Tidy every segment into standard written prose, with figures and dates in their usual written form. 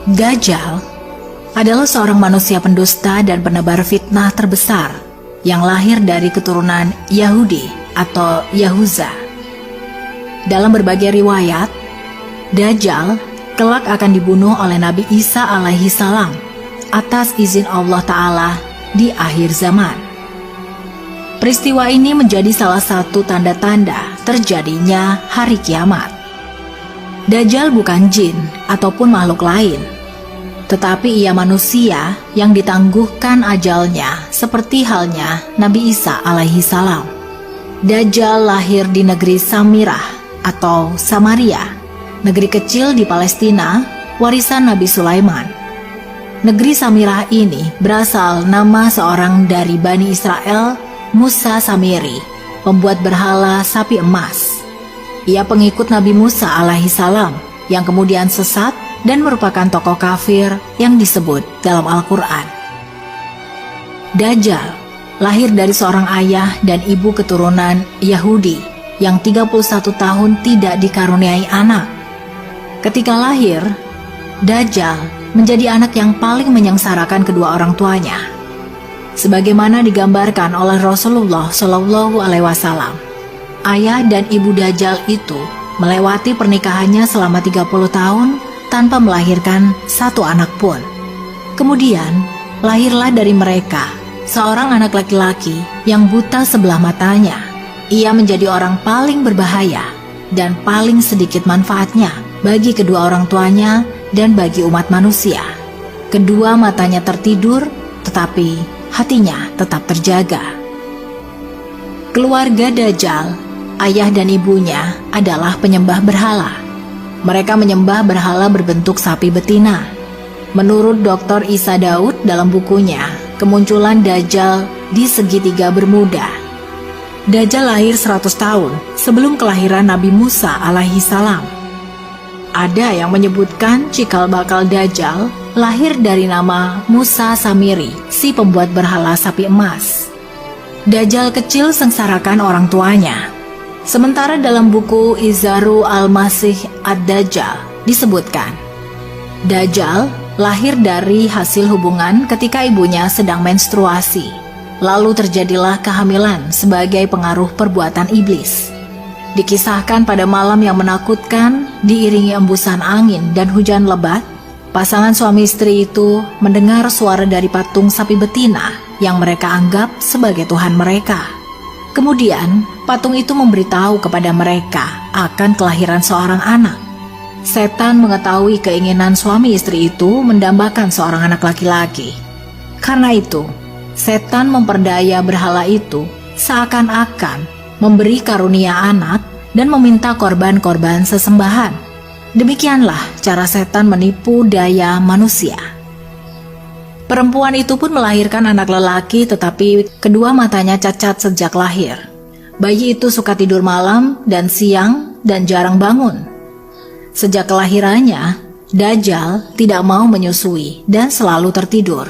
Dajjal adalah seorang manusia pendusta dan penebar fitnah terbesar yang lahir dari keturunan Yahudi atau Yahuza. Dalam berbagai riwayat, Dajjal kelak akan dibunuh oleh Nabi Isa alaihi salam atas izin Allah Ta'ala di akhir zaman. Peristiwa ini menjadi salah satu tanda-tanda terjadinya hari kiamat. Dajjal bukan jin ataupun makhluk lain, tetapi ia manusia yang ditangguhkan ajalnya seperti halnya Nabi Isa alaihi salam. Dajjal lahir di negeri Samirah atau Samaria, negeri kecil di Palestina, warisan Nabi Sulaiman. Negeri Samirah ini berasal nama seorang dari Bani Israel, Musa Samiri, pembuat berhala sapi emas. Ia pengikut Nabi Musa alaihi salam yang kemudian sesat dan merupakan tokoh kafir yang disebut dalam Al-Quran. Dajjal lahir dari seorang ayah dan ibu keturunan Yahudi yang 31 tahun tidak dikaruniai anak. Ketika lahir, Dajjal menjadi anak yang paling menyengsarakan kedua orang tuanya. Sebagaimana digambarkan oleh Rasulullah Shallallahu Alaihi Wasallam, ayah dan ibu Dajjal itu melewati pernikahannya selama 30 tahun tanpa melahirkan satu anak pun. Kemudian, lahirlah dari mereka seorang anak laki-laki yang buta sebelah matanya. Ia menjadi orang paling berbahaya dan paling sedikit manfaatnya bagi kedua orang tuanya dan bagi umat manusia. Kedua matanya tertidur, tetapi hatinya tetap terjaga. Keluarga Dajjal, ayah dan ibunya adalah penyembah berhala. Mereka menyembah berhala berbentuk sapi betina. Menurut Dr. Isa Daud dalam bukunya, Kemunculan Dajjal di Segitiga Bermuda, Dajjal lahir 100 tahun sebelum kelahiran Nabi Musa alaihi salam. Ada yang menyebutkan cikal bakal Dajjal lahir dari nama Musa Samiri, si pembuat berhala sapi emas. Dajjal kecil sengsarakan orang tuanya. Sementara dalam buku Izaru Al-Masih Ad-Dajjal disebutkan, Dajjal lahir dari hasil hubungan ketika ibunya sedang menstruasi. Lalu terjadilah kehamilan sebagai pengaruh perbuatan iblis. Dikisahkan pada malam yang menakutkan, diiringi embusan angin dan hujan lebat, pasangan suami istri itu mendengar suara dari patung sapi betina yang mereka anggap sebagai Tuhan mereka. Kemudian, patung itu memberitahu kepada mereka akan kelahiran seorang anak. Setan mengetahui keinginan suami istri itu mendambakan seorang anak laki-laki. Karena itu, setan memperdaya berhala itu seakan-akan memberi karunia anak dan meminta korban-korban sesembahan. Demikianlah cara setan menipu daya manusia. Perempuan itu pun melahirkan anak lelaki, tetapi kedua matanya cacat sejak lahir. Bayi itu suka tidur malam dan siang dan jarang bangun. Sejak kelahirannya, Dajjal tidak mau menyusui dan selalu tertidur.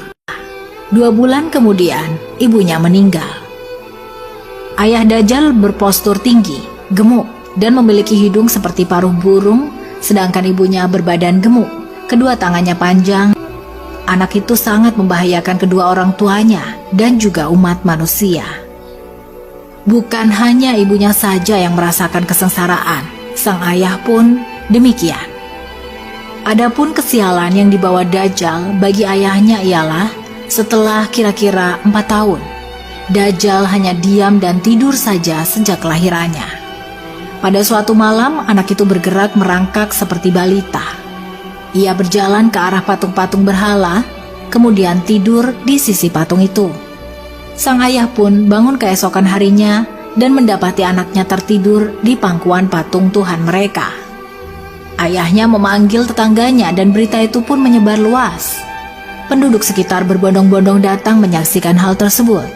2 bulan kemudian, ibunya meninggal. Ayah Dajjal berpostur tinggi, gemuk, dan memiliki hidung seperti paruh burung, sedangkan ibunya berbadan gemuk, kedua tangannya panjang. Anak itu sangat membahayakan kedua orang tuanya dan juga umat manusia. Bukan hanya ibunya saja yang merasakan kesengsaraan, sang ayah pun demikian. Adapun kesialan yang dibawa Dajjal bagi ayahnya ialah setelah kira-kira 4 tahun, Dajjal hanya diam dan tidur saja sejak kelahirannya. Pada suatu malam, anak itu bergerak merangkak seperti balita. Ia berjalan ke arah patung-patung berhala, kemudian tidur di sisi patung itu. Sang ayah pun bangun keesokan harinya dan mendapati anaknya tertidur di pangkuan patung Tuhan mereka. Ayahnya memanggil tetangganya dan berita itu pun menyebar luas. Penduduk sekitar berbondong-bondong datang menyaksikan hal tersebut.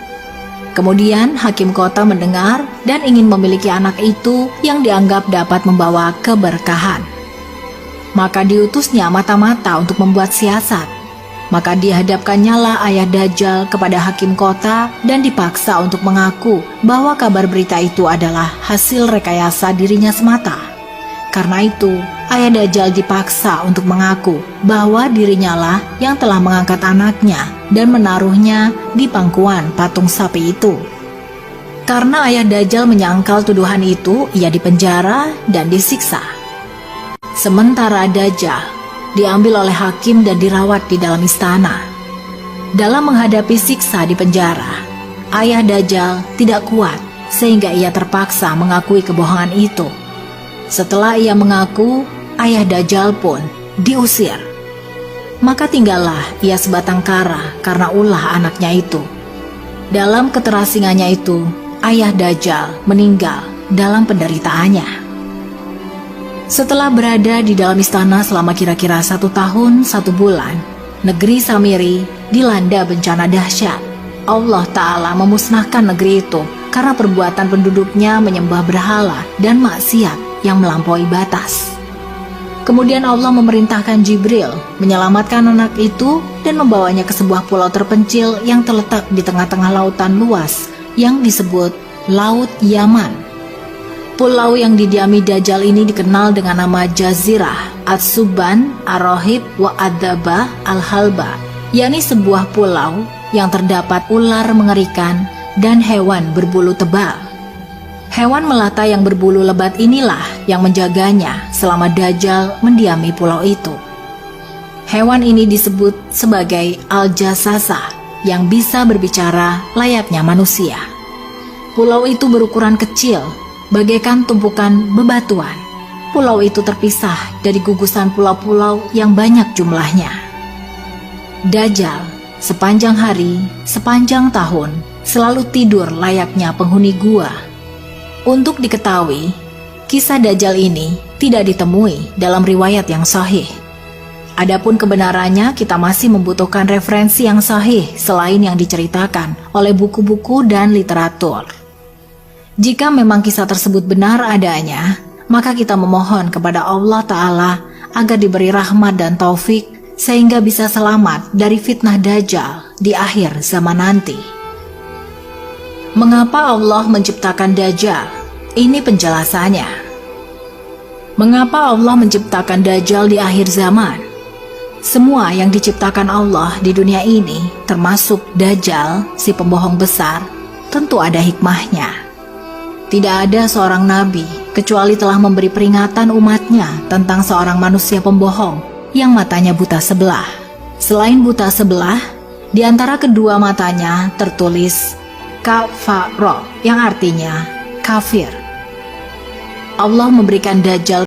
Kemudian hakim kota mendengar dan ingin memiliki anak itu yang dianggap dapat membawa keberkahan. Maka diutusnya mata-mata untuk membuat siasat. Maka dihadapkannyalah ayah Dajjal kepada hakim kota dan dipaksa untuk mengaku bahwa kabar berita itu adalah hasil rekayasa dirinya semata. Karena itu, ayah Dajjal dipaksa untuk mengaku bahwa dirinya lah yang telah mengangkat anaknya dan menaruhnya di pangkuan patung sapi itu. Karena ayah Dajjal menyangkal tuduhan itu, ia dipenjara dan disiksa. Sementara Dajjal diambil oleh hakim dan dirawat di dalam istana. Dalam menghadapi siksa di penjara, ayah Dajjal tidak kuat sehingga ia terpaksa mengakui kebohongan itu. Setelah ia mengaku, ayah Dajjal pun diusir. Maka tinggallah ia sebatang kara karena ulah anaknya itu. Dalam keterasingannya itu, ayah Dajjal meninggal dalam penderitaannya. Setelah berada di dalam istana selama kira-kira 1 tahun 1 bulan, negeri Samiri dilanda bencana dahsyat. Allah Ta'ala memusnahkan negeri itu karena perbuatan penduduknya menyembah berhala dan maksiat yang melampaui batas. Kemudian Allah memerintahkan Jibril menyelamatkan anak itu dan membawanya ke sebuah pulau terpencil yang terletak di tengah-tengah lautan luas yang disebut Laut Yaman. Pulau yang didiami Dajjal ini dikenal dengan nama Jazirah Ats-Subban Ar-Rohib wa Adzaba Al-Halba, yakni sebuah pulau yang terdapat ular mengerikan dan hewan berbulu tebal. Hewan melata yang berbulu lebat inilah yang menjaganya selama Dajjal mendiami pulau itu. Hewan ini disebut sebagai Al-Jassasa yang bisa berbicara layaknya manusia. Pulau itu berukuran kecil, bagaikan tumpukan bebatuan. Pulau itu terpisah dari gugusan pulau-pulau yang banyak jumlahnya. Dajjal sepanjang hari, sepanjang tahun, selalu tidur layaknya penghuni gua. Untuk diketahui, kisah Dajjal ini tidak ditemui dalam riwayat yang sahih. Adapun kebenarannya, kita masih membutuhkan referensi yang sahih selain yang diceritakan oleh buku-buku dan literatur. Jika memang kisah tersebut benar adanya, maka kita memohon kepada Allah Ta'ala agar diberi rahmat dan taufik sehingga bisa selamat dari fitnah Dajjal di akhir zaman nanti. Mengapa Allah menciptakan Dajjal? Ini penjelasannya. Mengapa Allah menciptakan Dajjal di akhir zaman? Semua yang diciptakan Allah di dunia ini, termasuk Dajjal, si pembohong besar, tentu ada hikmahnya. Tidak ada seorang nabi kecuali telah memberi peringatan umatnya tentang seorang manusia pembohong yang matanya buta sebelah. Selain buta sebelah, di antara kedua matanya tertulis kafaro, yang artinya kafir. Allah memberikan Dajjal